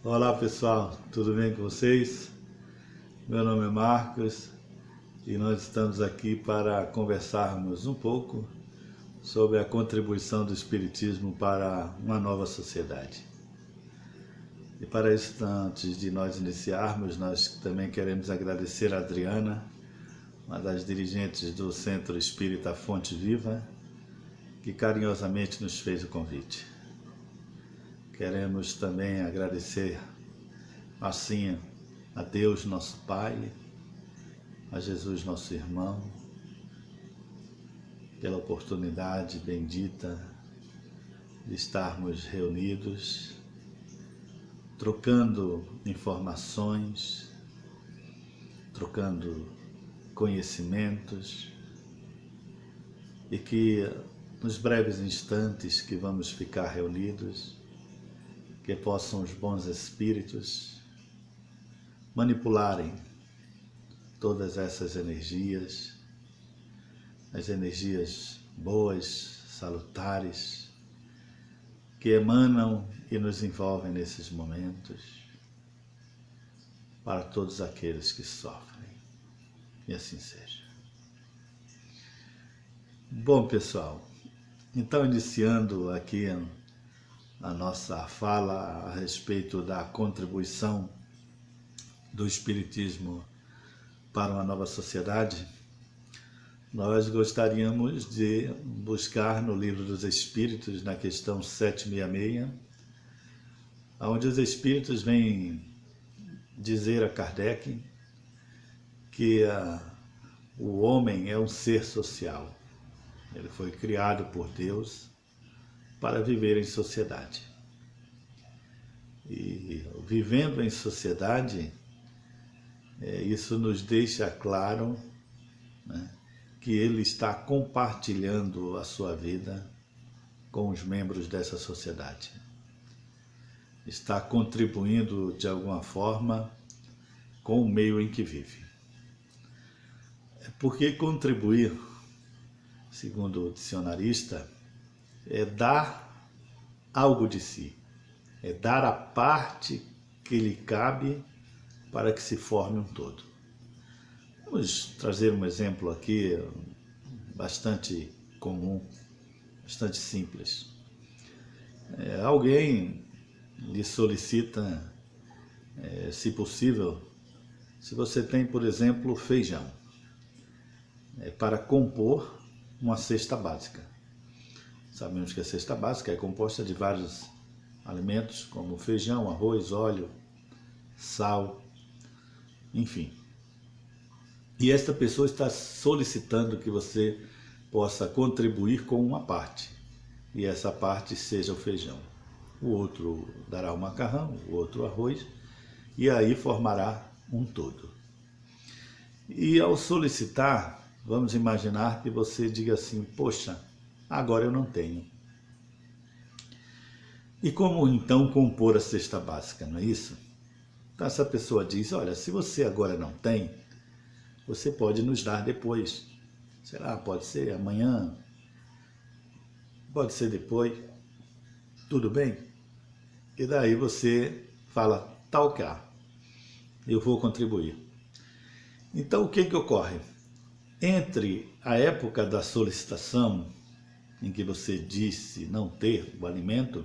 Olá pessoal, tudo bem com vocês? Meu nome é Marcos e nós estamos aqui para conversarmos um pouco sobre a contribuição do Espiritismo para uma nova sociedade. E para isso, antes de nós iniciarmos, nós também queremos agradecer a Adriana, uma das dirigentes do Centro Espírita Fonte Viva, que carinhosamente nos fez o convite. Queremos também agradecer assim a Deus, nosso Pai, a Jesus, nosso irmão, pela oportunidade bendita de estarmos reunidos, trocando informações, trocando conhecimentos, e que nos breves instantes que vamos ficar reunidos, que possam os bons espíritos manipularem todas essas energias, as energias boas, salutares, que emanam e nos envolvem nesses momentos, para todos aqueles que sofrem. E assim seja. Bom, pessoal, então iniciando aqui a nossa fala a respeito da contribuição do Espiritismo para uma nova sociedade, nós gostaríamos de buscar no Livro dos Espíritos, na questão 766, onde os Espíritos vêm dizer a Kardec que o homem é um ser social. Ele foi criado por Deus para viver em sociedade. E vivendo em sociedade, isso nos deixa claro, né, que ele está compartilhando a sua vida com os membros dessa sociedade. Está contribuindo de alguma forma com o meio em que vive. Porque contribuir, segundo o dicionarista, é dar algo de si, é dar a parte que lhe cabe para que se forme um todo. Vamos trazer um exemplo aqui bastante comum, bastante simples. Alguém lhe solicita, se possível, se você tem, por exemplo, feijão, para compor uma cesta básica. Sabemos que a cesta básica é composta de vários alimentos, como feijão, arroz, óleo, sal, enfim. E esta pessoa está solicitando que você possa contribuir com uma parte, e essa parte seja o feijão. O outro dará o macarrão, o outro arroz, e aí formará um todo. E ao solicitar, vamos imaginar que você diga assim: poxa, agora eu não tenho. E como então compor a cesta básica, não é isso? Então essa pessoa diz: olha, se você agora não tem, você pode nos dar depois. Será? Pode ser amanhã, pode ser depois, tudo bem? E daí você fala: tá ok, eu vou contribuir. Então o que ocorre? Entre a época da solicitação, em que você disse não ter o alimento,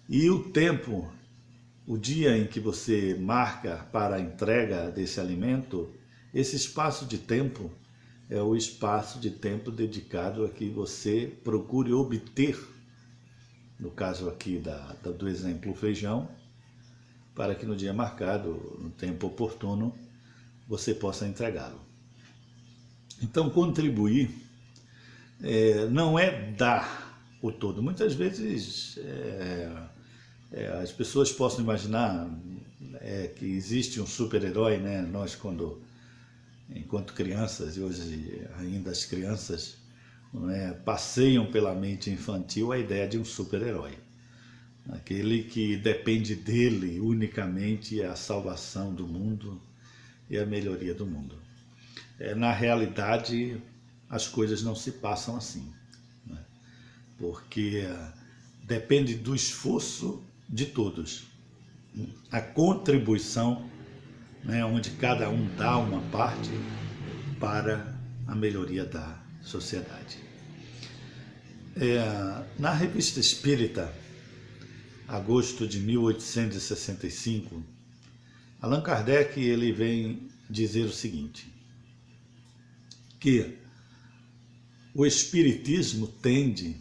e o tempo, o dia em que você marca para a entrega desse alimento, esse espaço de tempo é o espaço de tempo dedicado a que você procure obter, no caso aqui do exemplo, o feijão, para que no dia marcado, no tempo oportuno, você possa entregá-lo. Então, contribuir não é dar o todo. Muitas vezes as pessoas possam imaginar que existe um super-herói, né? Nós, enquanto crianças, e hoje ainda as crianças, passeiam pela mente infantil a ideia de um super-herói. Aquele que depende dele unicamente a salvação do mundo e a melhoria do mundo. Na realidade, as coisas não se passam assim, né? Porque depende do esforço de todos. a contribuição, né, onde cada um dá uma parte para a melhoria da sociedade. Na Revista Espírita, agosto de 1865, Allan Kardec ele vem dizer o seguinte, que o Espiritismo tende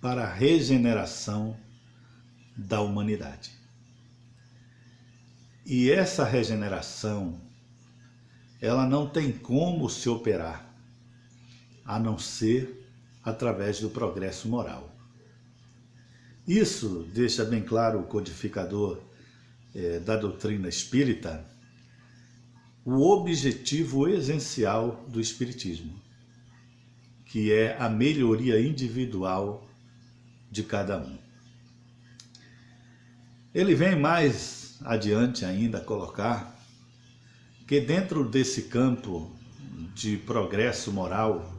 para a regeneração da humanidade. E essa regeneração, ela não tem como se operar, a não ser através do progresso moral. Isso deixa bem claro o codificador da doutrina espírita, o objetivo essencial do espiritismo, que é a melhoria individual de cada um. Ele vem mais adiante ainda colocar que dentro desse campo de progresso moral,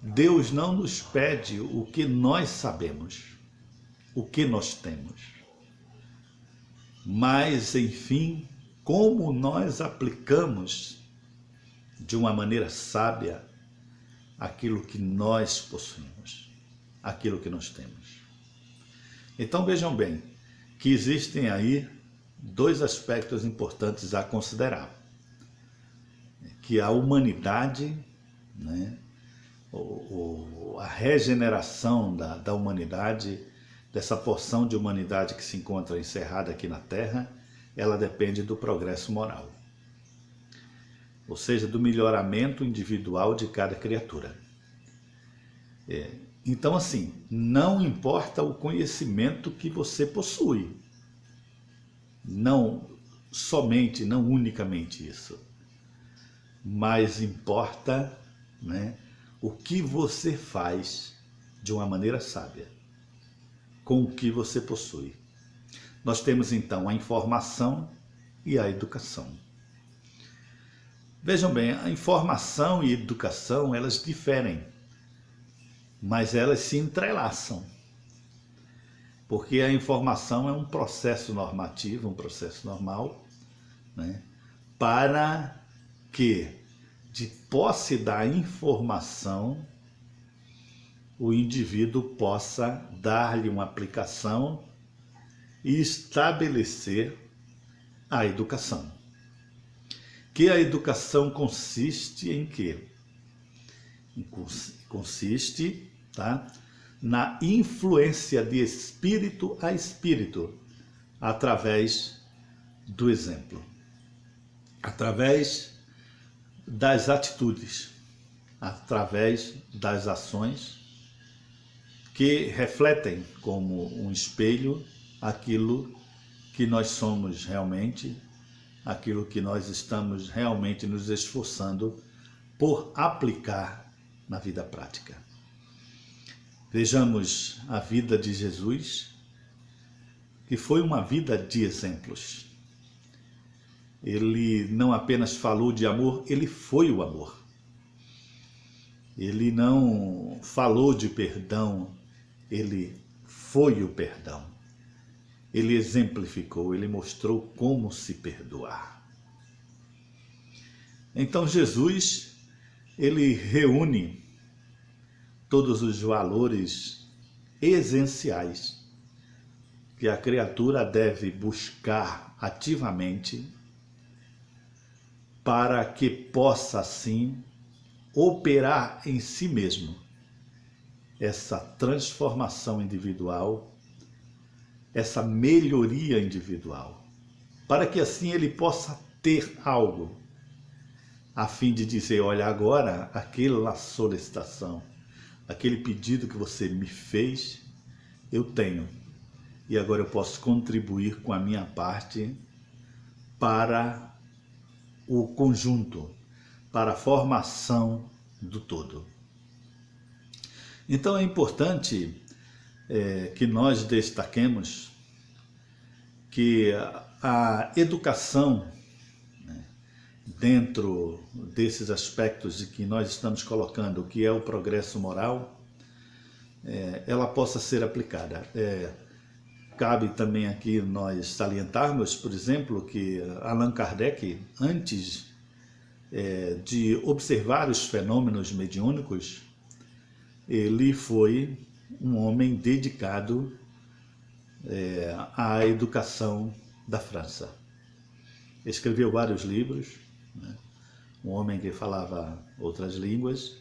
Deus não nos pede o que nós sabemos, o que nós temos, mas, enfim, como nós aplicamos de uma maneira sábia aquilo que nós possuímos, aquilo que nós temos. Então vejam bem que existem aí dois aspectos importantes a considerar, que a humanidade, né, a regeneração da humanidade, dessa porção de humanidade que se encontra encerrada aqui na Terra, ela depende do progresso moral, ou seja, do melhoramento individual de cada criatura. Então, assim, não importa o conhecimento que você possui, não somente, não unicamente isso, mas importa, né, o que você faz de uma maneira sábia, com o que você possui. Nós temos então a informação e a educação. Vejam bem, a informação e a educação, elas diferem, mas elas se entrelaçam. Porque a informação é um processo normativo, um processo normal, né, para que, de posse da informação, o indivíduo possa dar-lhe uma aplicação e estabelecer a educação. Que a educação consiste em quê? Consiste, tá, na influência de espírito a espírito, através do exemplo, através das atitudes, através das ações que refletem como um espelho aquilo que nós somos realmente, aquilo que nós estamos realmente nos esforçando por aplicar na vida prática. Vejamos a vida de Jesus, que foi uma vida de exemplos. Ele não apenas falou de amor, ele foi o amor. Ele não falou de perdão, ele foi o perdão. Ele exemplificou, ele mostrou como se perdoar. Então Jesus, ele reúne todos os valores essenciais que a criatura deve buscar ativamente para que possa, assim, operar em si mesmo essa transformação individual, essa melhoria individual, para que assim ele possa ter algo, a fim de dizer, olha, agora aquela solicitação, aquele pedido que você me fez, eu tenho, e agora eu posso contribuir com a minha parte para o conjunto, para a formação do todo. Então é importante que nós destaquemos que a educação, né, dentro desses aspectos de que nós estamos colocando, que é o progresso moral, ela possa ser aplicada. Cabe também aqui nós salientarmos, por exemplo, que Allan Kardec, antes de observar os fenômenos mediúnicos, ele foi um homem dedicado à educação da França. Escreveu vários livros, né? Um homem que falava outras línguas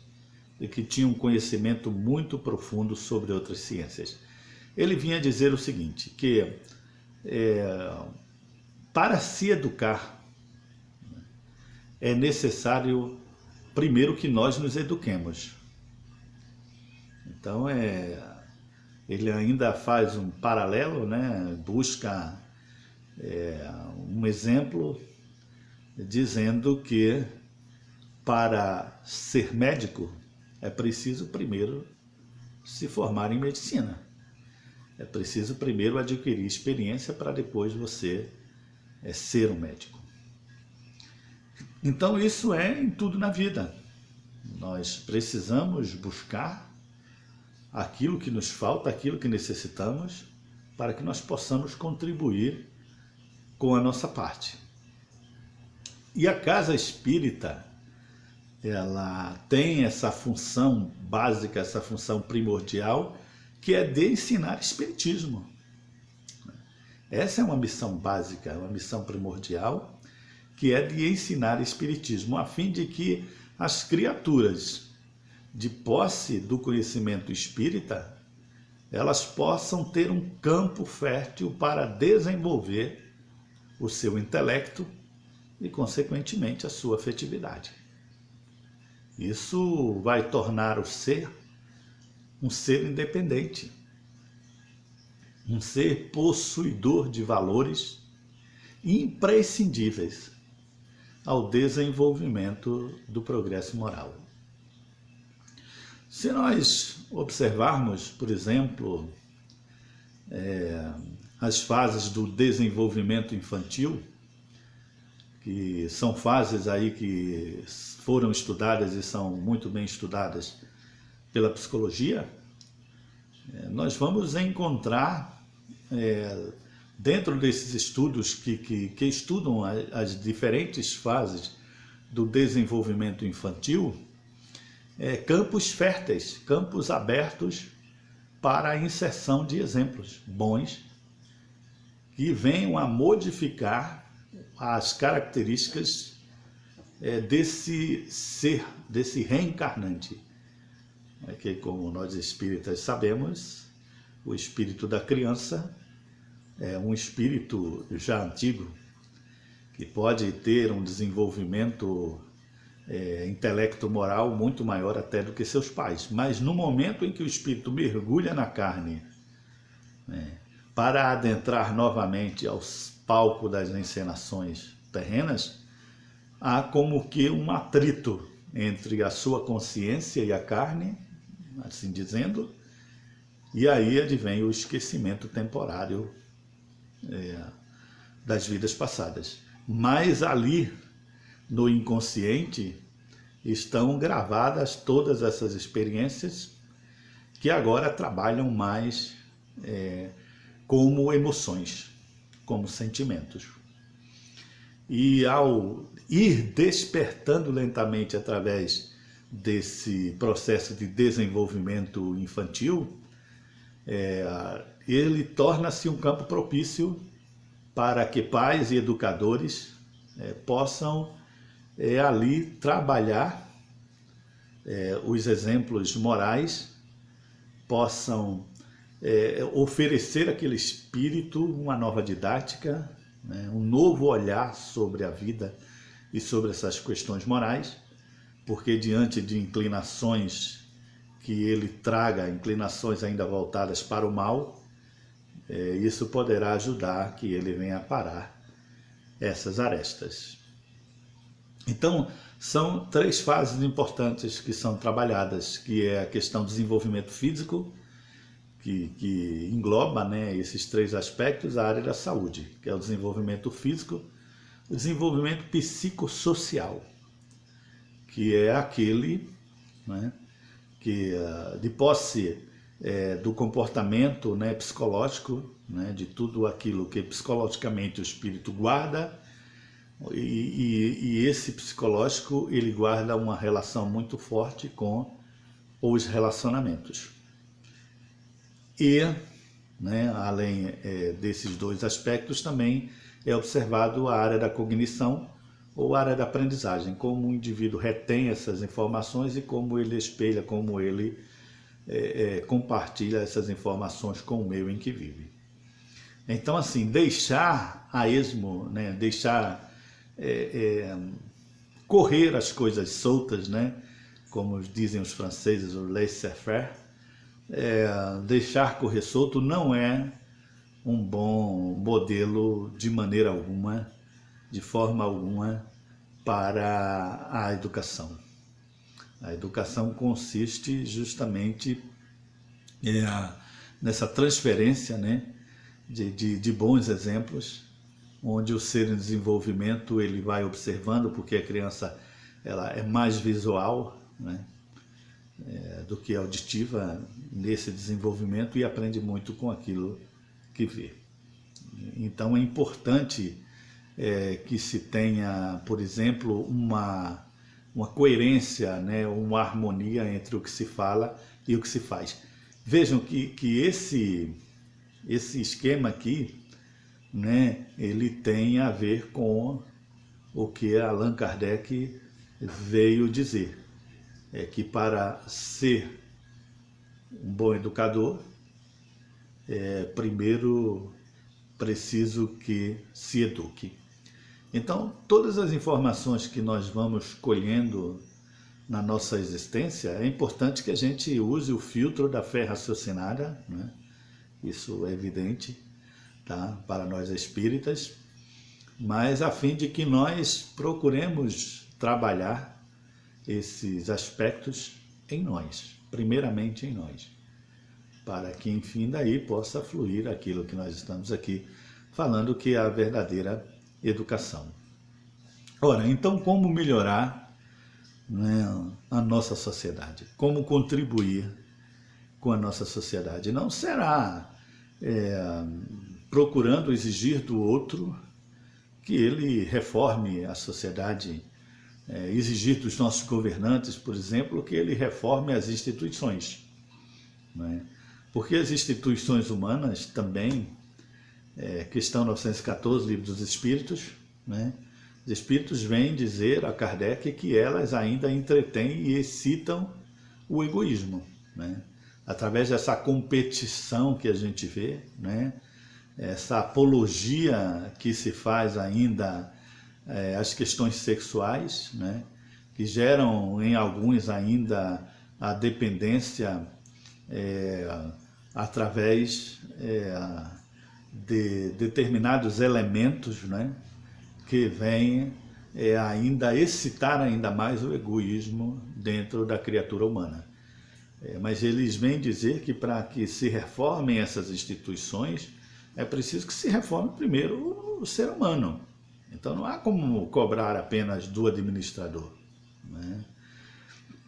e que tinha um conhecimento muito profundo sobre outras ciências. Ele vinha dizer o seguinte, que para se educar é necessário primeiro que nós nos eduquemos. Então ele ainda faz um paralelo, né? Busca um exemplo dizendo que para ser médico é preciso primeiro se formar em medicina. É preciso primeiro adquirir experiência para depois você ser um médico. Então isso é em tudo na vida. Nós precisamos buscar aquilo que nos falta, aquilo que necessitamos, para que nós possamos contribuir com a nossa parte. E a casa espírita, ela tem essa função básica, essa função primordial, que é de ensinar espiritismo. Essa é uma missão básica, uma missão primordial, que é de ensinar espiritismo, a fim de que as criaturas, de posse do conhecimento espírita, elas possam ter um campo fértil para desenvolver o seu intelecto e, consequentemente, a sua afetividade. Isso vai tornar o ser um ser independente, um ser possuidor de valores imprescindíveis ao desenvolvimento do progresso moral. Se nós observarmos, por exemplo, as fases do desenvolvimento infantil, que são fases aí que foram estudadas e são muito bem estudadas pela psicologia, nós vamos encontrar, dentro desses estudos que estudam as diferentes fases do desenvolvimento infantil, campos férteis, campos abertos para a inserção de exemplos bons que venham a modificar as características desse ser, desse reencarnante. Que, como nós espíritas sabemos, o espírito da criança é um espírito já antigo, que pode ter um desenvolvimento intelecto-moral muito maior até do que seus pais. Mas no momento em que o espírito mergulha na carne, para adentrar novamente aos palcos das encenações terrenas, há como que um atrito entre a sua consciência e a carne, assim dizendo, e aí advém o esquecimento temporário das vidas passadas. Mas ali, no inconsciente, estão gravadas todas essas experiências que agora trabalham mais como emoções, como sentimentos. E ao ir despertando lentamente através desse processo de desenvolvimento infantil, ele torna-se um campo propício para que pais e educadores possam ali trabalhar os exemplos morais, possam oferecer àquele espírito uma nova didática, um novo olhar sobre a vida e sobre essas questões morais, porque diante de inclinações que ele traga, inclinações ainda voltadas para o mal, isso poderá ajudar que ele venha a parar essas arestas. Então, são 3 fases importantes que são trabalhadas, que é a questão do desenvolvimento físico, que engloba, esses 3 aspectos, a área da saúde, que é o desenvolvimento físico, o desenvolvimento psicossocial, que é aquele que, de posse do comportamento, né, psicológico, né, de tudo aquilo que psicologicamente o espírito guarda, e esse psicológico ele guarda uma relação muito forte com os relacionamentos. E, né, além desses dois aspectos, também é observado a área da cognição ou a área da aprendizagem, como o indivíduo retém essas informações e como ele espelha, como ele compartilha essas informações com o meio em que vive. Então, assim, deixar a esmo, né, deixar correr as coisas soltas, né, como dizem os franceses, o laissez-faire, deixar correr solto não é um bom modelo de maneira alguma, de forma alguma, para a educação. A educação consiste justamente nessa transferência, né, de bons exemplos, onde o ser em desenvolvimento ele vai observando, porque a criança ela é mais visual, né, do que auditiva nesse desenvolvimento, e aprende muito com aquilo que vê. Então é importante que se tenha, por exemplo, uma coerência, né, uma harmonia entre o que se fala e o que se faz. Vejam que esse esquema aqui, né, ele tem a ver com o que Allan Kardec veio dizer. É que para ser um bom educador, primeiro preciso que se eduque. Então, todas as informações que nós vamos colhendo na nossa existência, é importante que a gente use o filtro da fé raciocinada, né? Isso é evidente, tá? Para nós espíritas, mas a fim de que nós procuremos trabalhar esses aspectos em nós, primeiramente em nós, para que, enfim, daí possa fluir aquilo que nós estamos aqui falando, que é a verdadeira educação. Ora, então, como melhorar, né, a nossa sociedade? Como contribuir com a nossa sociedade? Não será procurando exigir do outro que ele reforme a sociedade, exigir dos nossos governantes, por exemplo, que ele reforme as instituições, né? Porque as instituições humanas também, questão 914, Livro dos Espíritos, né? Os Espíritos vêm dizer a Kardec que elas ainda entretêm e excitam o egoísmo, né? Através dessa competição que a gente vê, né? Essa apologia que se faz ainda às questões sexuais, né? Que geram em alguns ainda a dependência através de determinados elementos, né? Que vêm ainda excitar ainda mais o egoísmo dentro da criatura humana. Mas eles vêm dizer que para que se reformem essas instituições, é preciso que se reforme primeiro o ser humano. Então não há como cobrar apenas do administrador, né?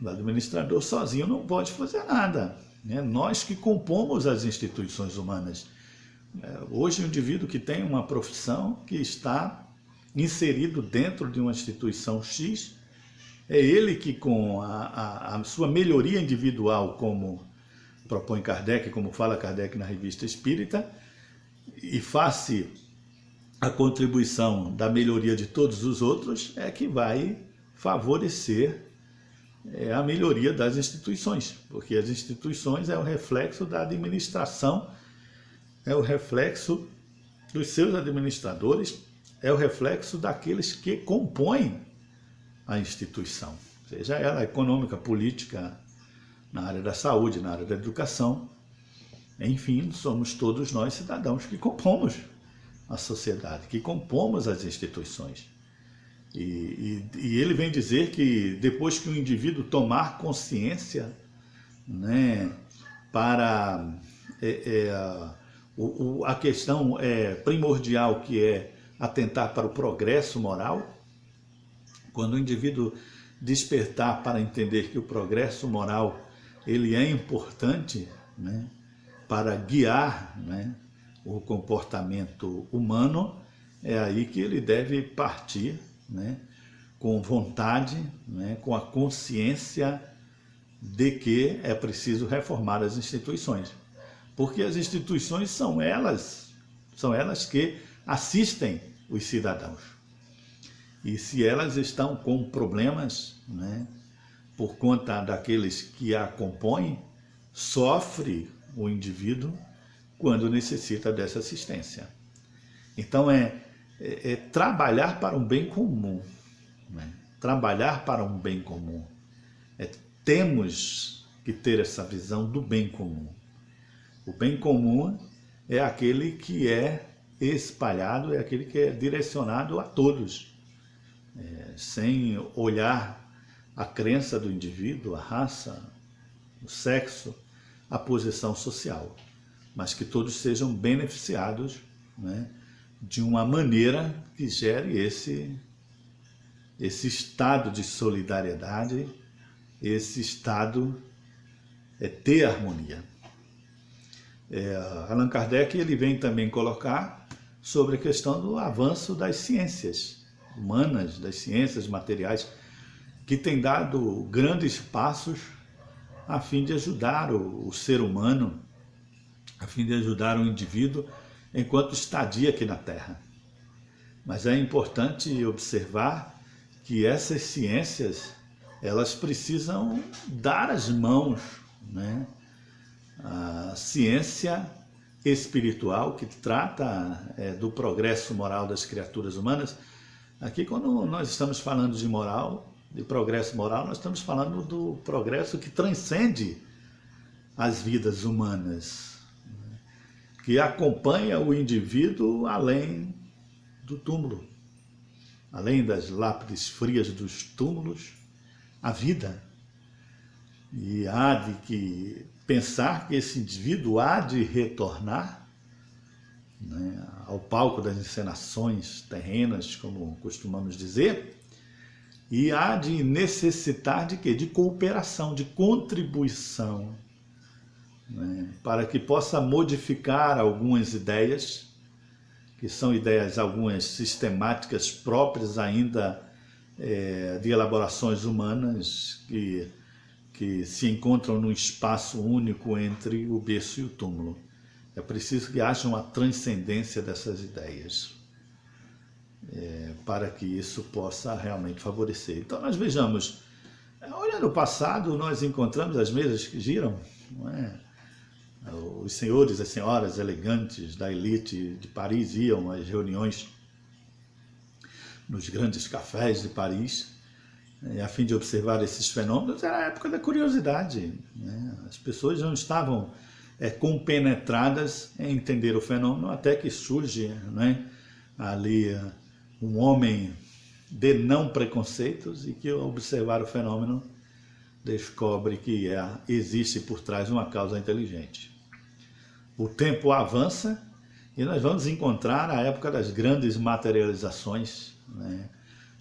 O administrador sozinho não pode fazer nada, né? Nós que compomos as instituições humanas. Hoje o indivíduo que tem uma profissão, que está inserido dentro de uma instituição X, é ele que, com a sua melhoria individual, como propõe Kardec, como fala Kardec na Revista Espírita, e face a contribuição da melhoria de todos os outros, é que vai favorecer a melhoria das instituições, porque as instituições é o reflexo da administração, é o reflexo dos seus administradores, é o reflexo daqueles que compõem a instituição, seja ela econômica, política, na área da saúde, na área da educação. Enfim, somos todos nós cidadãos que compomos a sociedade, que compomos as instituições. E ele vem dizer que depois que o indivíduo tomar consciência, né, para a questão primordial, que é atentar para o progresso moral, quando o indivíduo despertar para entender que o progresso moral ele é importante, né, para guiar, né, o comportamento humano, é aí que ele deve partir, né, com vontade, né, com a consciência de que é preciso reformar as instituições. Porque as instituições são elas que assistem os cidadãos. E se elas estão com problemas, né, por conta daqueles que a compõem, sofre o indivíduo quando necessita dessa assistência. Então é trabalhar para um bem comum, né? Trabalhar para um bem comum. Temos que ter essa visão do bem comum. O bem comum é aquele que é espalhado, é aquele que é direcionado a todos, sem olhar a crença do indivíduo, a raça, o sexo, a posição social, mas que todos sejam beneficiados, né, de uma maneira que gere esse estado de solidariedade, esse estado de harmonia. Allan Kardec ele vem também colocar sobre a questão do avanço das ciências humanas, das ciências materiais, que tem dado grandes passos a fim de ajudar o ser humano, a fim de ajudar o indivíduo enquanto estadia aqui na Terra. Mas é importante observar que essas ciências, elas precisam dar as mãos, né? A ciência espiritual que trata do progresso moral das criaturas humanas. Aqui, quando nós estamos falando de moral, de progresso moral, nós estamos falando do progresso que transcende as vidas humanas, né, que acompanha o indivíduo além do túmulo, além das lápides frias dos túmulos, a vida. E há de que pensar que esse indivíduo há de retornar, né, ao palco das encenações terrenas, como costumamos dizer, e há de necessitar de quê? De cooperação, de contribuição, né, para que possa modificar algumas ideias, que são ideias algumas sistemáticas próprias ainda de elaborações humanas, que se encontram num espaço único entre o berço e o túmulo. É preciso que haja uma transcendência dessas ideias, para que isso possa realmente favorecer. Então nós vejamos, olhando o passado, nós encontramos as mesas que giram, não é? Os senhores e as senhoras elegantes da elite de Paris iam às reuniões nos grandes cafés de Paris, a fim de observar esses fenômenos. Era a época da curiosidade, né? As pessoas não estavam compenetradas em entender o fenômeno, até que surge, né, ali um homem de não preconceitos e que, ao observar o fenômeno, descobre que existe por trás uma causa inteligente. O tempo avança e nós vamos encontrar a época das grandes materializações, né?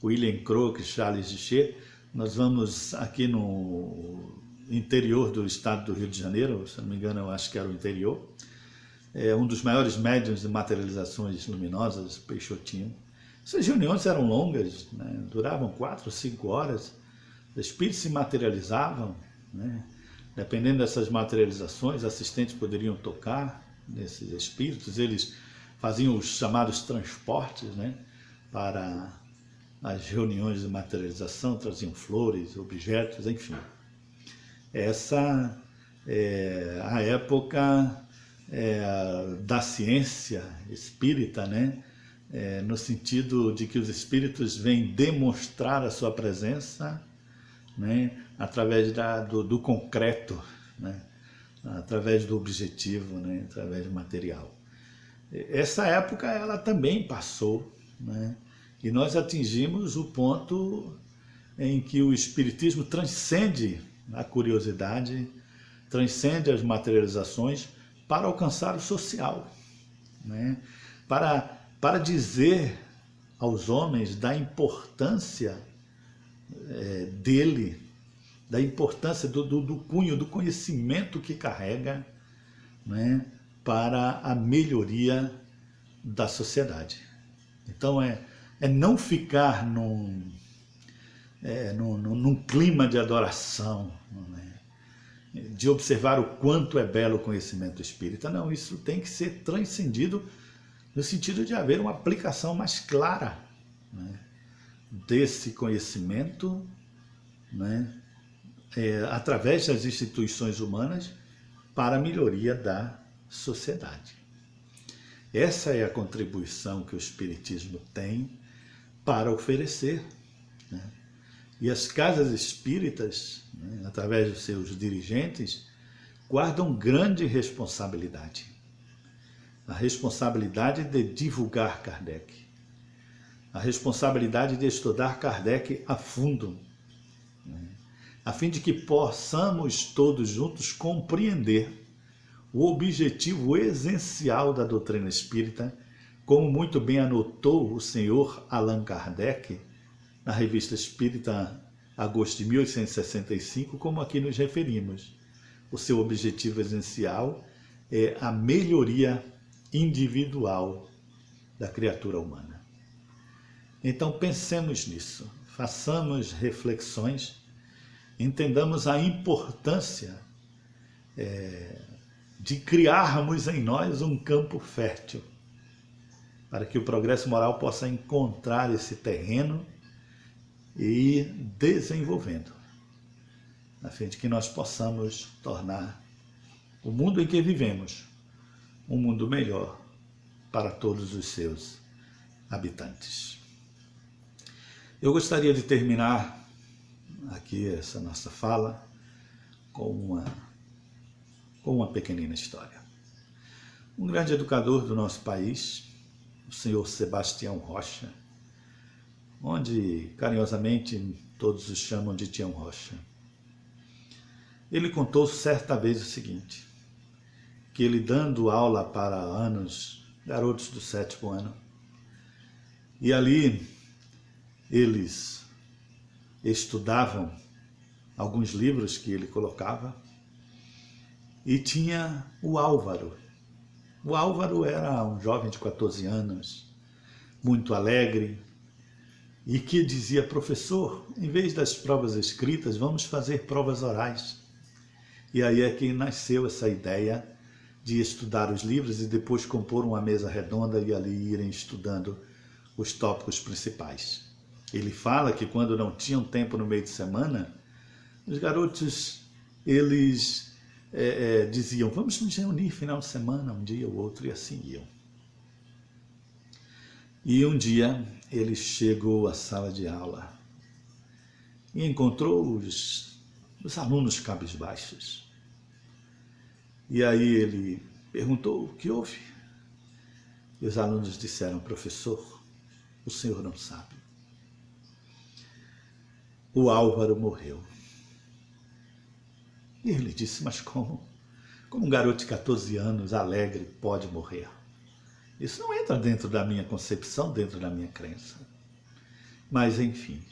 William Crookes, Charles Duché. Nós vamos aqui no interior do estado do Rio de Janeiro, se não me engano, eu acho que era o interior, um dos maiores médiuns de materializações luminosas, Peixotinho. Essas reuniões eram longas, né? Duravam 4 ou 5 horas, os espíritos se materializavam, né? Dependendo dessas materializações, assistentes poderiam tocar nesses espíritos, eles faziam os chamados transportes, né, para as reuniões de materialização, traziam flores, objetos, enfim. Essa é a época da ciência espírita, né, no sentido de que os espíritos vêm demonstrar a sua presença, né, através do concreto, né, através do objetivo, né, através do material. Essa época ela também passou, né, e nós atingimos o ponto em que o espiritismo transcende a curiosidade, transcende as materializações para alcançar o social, né, para dizer aos homens da importância dele, da importância do cunho, do conhecimento que carrega, né, para a melhoria da sociedade. Então é não ficar num clima de adoração, né, de observar o quanto é belo o conhecimento espírita. Não, isso tem que ser transcendido no sentido de haver uma aplicação mais clara, né, desse conhecimento, né, através das instituições humanas para a melhoria da sociedade. Essa é a contribuição que o Espiritismo tem para oferecer, né? E as casas espíritas, né, através dos seus dirigentes, guardam grande responsabilidade. A responsabilidade de divulgar Kardec, a responsabilidade de estudar Kardec a fundo, né, a fim de que possamos todos juntos compreender o objetivo essencial da doutrina espírita, como muito bem anotou o senhor Allan Kardec na Revista Espírita, agosto de 1865, como aqui nos referimos. O seu objetivo essencial é a melhoria individual da criatura humana. Então pensemos nisso, façamos reflexões, entendamos a importância de criarmos em nós um campo fértil, para que o progresso moral possa encontrar esse terreno e ir desenvolvendo, a fim de que nós possamos tornar o mundo em que vivemos um mundo melhor para todos os seus habitantes. Eu gostaria de terminar aqui essa nossa fala com uma pequenina história. Um grande educador do nosso país, o senhor Sebastião Rocha, onde carinhosamente todos o chamam de Tião Rocha. Ele contou certa vez o seguinte, que ele dando aula para garotos do 7º ano, e ali eles estudavam alguns livros que ele colocava, e tinha o Álvaro. O Álvaro era um jovem de 14 anos, muito alegre, e que dizia: professor, em vez das provas escritas, vamos fazer provas orais. E aí é que nasceu essa ideia de estudar os livros e depois compor uma mesa redonda e ali irem estudando os tópicos principais. Ele fala que quando não tinham tempo no meio de semana, os garotos, eles diziam: vamos nos reunir final de semana, um dia ou outro, e assim iam. E um dia ele chegou à sala de aula e encontrou os alunos cabisbaixos. E aí ele perguntou: o que houve? E os alunos disseram: professor, o senhor não sabe. O Álvaro morreu. E ele disse: mas como? Como um garoto de 14 anos, alegre, pode morrer? Isso não entra dentro da minha concepção, dentro da minha crença. Mas, enfim,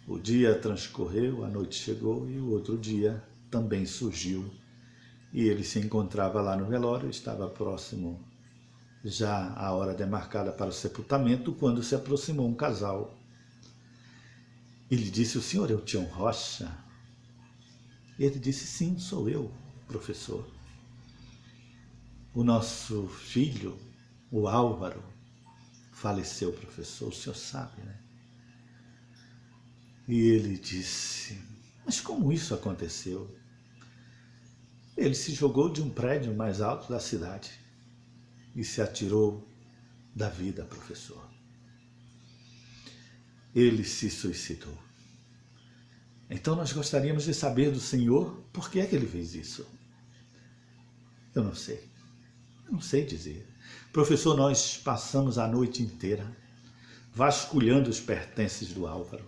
o dia transcorreu, a noite chegou e o outro dia também surgiu. E ele se encontrava lá no velório, estava próximo já a hora demarcada para o sepultamento, quando se aproximou um casal. Ele disse: o senhor é o Tião Rocha? Ele disse: sim, sou eu, professor. O nosso filho, o Álvaro, faleceu, professor, o senhor sabe, né? E ele disse: mas como isso aconteceu? Ele se jogou de um prédio mais alto da cidade e se atirou da vida, professor. Ele se suicidou. Então nós gostaríamos de saber do senhor por que é que ele fez isso. Eu não sei dizer. Professor, nós passamos a noite inteira vasculhando os pertences do Álvaro,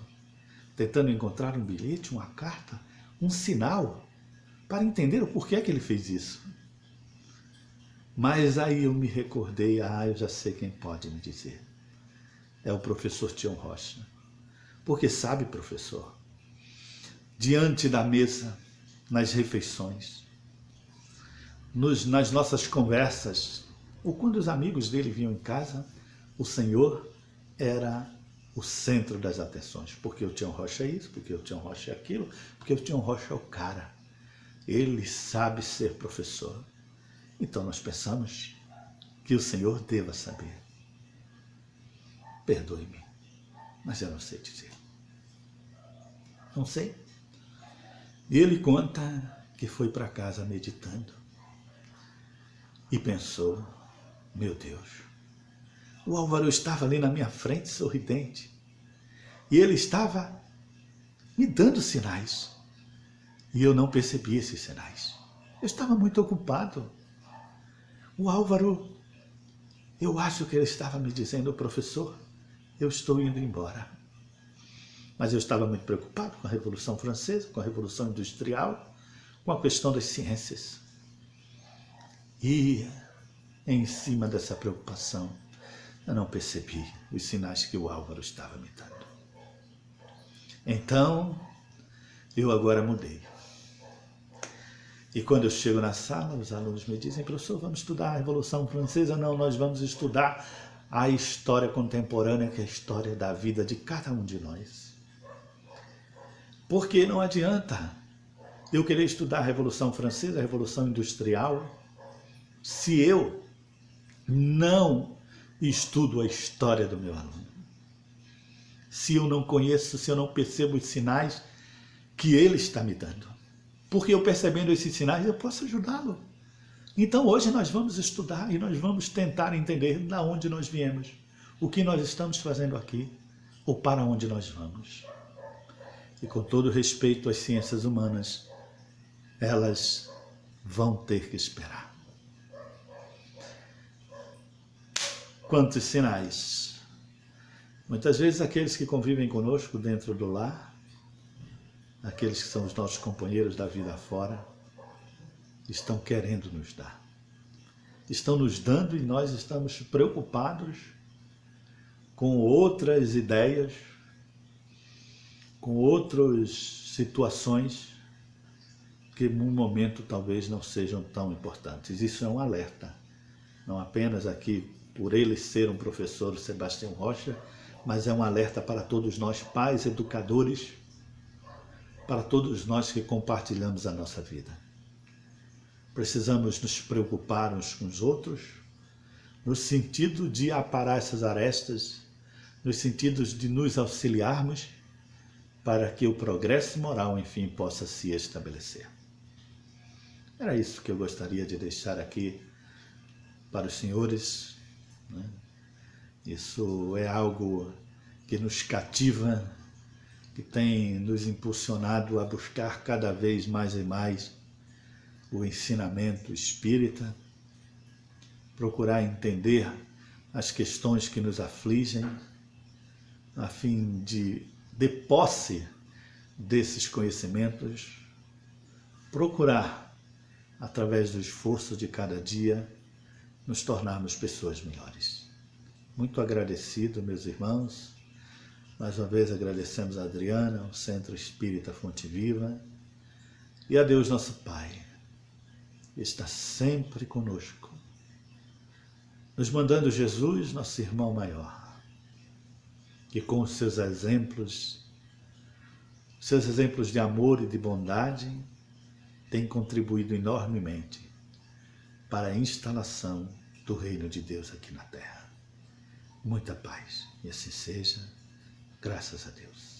tentando encontrar um bilhete, uma carta, um sinal, para entender o porquê que ele fez isso. Mas aí eu me recordei: eu já sei quem pode me dizer. É o professor Tião Rocha. Porque sabe, professor, diante da mesa, nas refeições, nas nossas conversas, ou quando os amigos dele vinham em casa, o Senhor era o centro das atenções. Porque o Tião Rocha é isso, porque o Tião Rocha é aquilo, porque o Tião Rocha é o cara. Ele sabe ser professor. Então nós pensamos que o Senhor deva saber. Perdoe-me, mas eu não sei dizer. Não sei. E ele conta que foi para casa meditando e pensou, meu Deus, o Álvaro estava ali na minha frente, sorridente, e ele estava me dando sinais, e eu não percebi esses sinais. Eu estava muito ocupado. O Álvaro, eu acho que ele estava me dizendo, professor, eu estou indo embora. Mas eu estava muito preocupado com a Revolução Francesa, com a Revolução Industrial, com a questão das ciências. E em cima dessa preocupação, eu não percebi os sinais que o Álvaro estava me dando. Então, eu agora mudei. E quando eu chego na sala, os alunos me dizem, professor, vamos estudar a Revolução Francesa? Não, nós vamos estudar a história contemporânea, que é a história da vida de cada um de nós. Porque não adianta eu querer estudar a Revolução Francesa, a Revolução Industrial, se eu não estudo a história do meu aluno. Se eu não conheço, se eu não percebo os sinais que ele está me dando. Porque eu percebendo esses sinais, eu posso ajudá-lo. Então hoje nós vamos estudar e nós vamos tentar entender de onde nós viemos, o que nós estamos fazendo aqui, ou para onde nós vamos. E com todo respeito às ciências humanas, elas vão ter que esperar. Quantos sinais! Muitas vezes aqueles que convivem conosco dentro do lar, aqueles que são os nossos companheiros da vida fora, estão querendo nos dar. Estão nos dando e nós estamos preocupados com outras ideias, com outras situações que no momento talvez não sejam tão importantes. Isso é um alerta, não apenas aqui por ele ser um professor Sebastião Rocha, mas é um alerta para todos nós, pais, educadores, para todos nós que compartilhamos a nossa vida. Precisamos nos preocupar uns com os outros, no sentido de aparar essas arestas, no sentido de nos auxiliarmos para que o progresso moral, enfim, possa se estabelecer. Era isso que eu gostaria de deixar aqui para os senhores, né? Isso é algo que nos cativa, que tem nos impulsionado a buscar cada vez mais e mais o ensinamento espírita, procurar entender as questões que nos afligem, a fim de posse desses conhecimentos, procurar, através do esforço de cada dia, nos tornarmos pessoas melhores. Muito agradecido, meus irmãos. Mais uma vez agradecemos a Adriana, ao Centro Espírita Fonte Viva, e a Deus nosso Pai, que está sempre conosco, nos mandando Jesus, nosso irmão maior, que com os seus exemplos de amor e de bondade, tem contribuído enormemente para a instalação do reino de Deus aqui na Terra. Muita paz, e assim seja, graças a Deus.